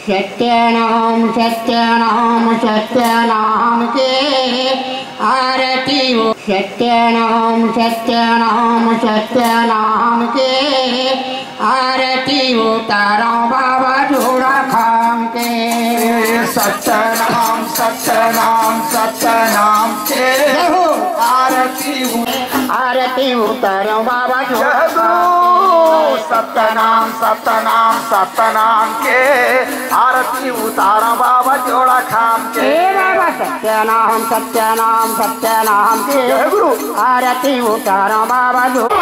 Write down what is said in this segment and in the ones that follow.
सत्यनाम सत्यनाम सत्यनाम के आरती हो। सत्यनाम सत्यनाम सत्यनाम के आरती उतारो बाबा जोड़ा खाम के। सत्यनाम सत्यनाम सत्यनाम के आरती उतारो बाबा जोड़ा। सत्यनाम सत्यनाम सत्यनाम के आरती उतारो बाबा जोड़ा खाम के। बाबा सत्यनाम सत्यनाम सत्यनाम के गुरु आरती उतारो बाबा जोड़ा।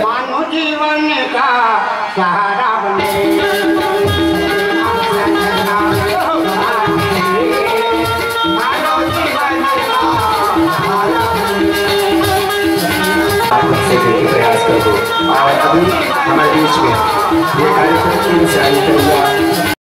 मानव जीवन का सहारा बने। मानव जीवन का सहारा बने। सीखने की प्रयास करो। और अभी हमारे बीच में ये कार्यक्रम 3 से आगे हुआ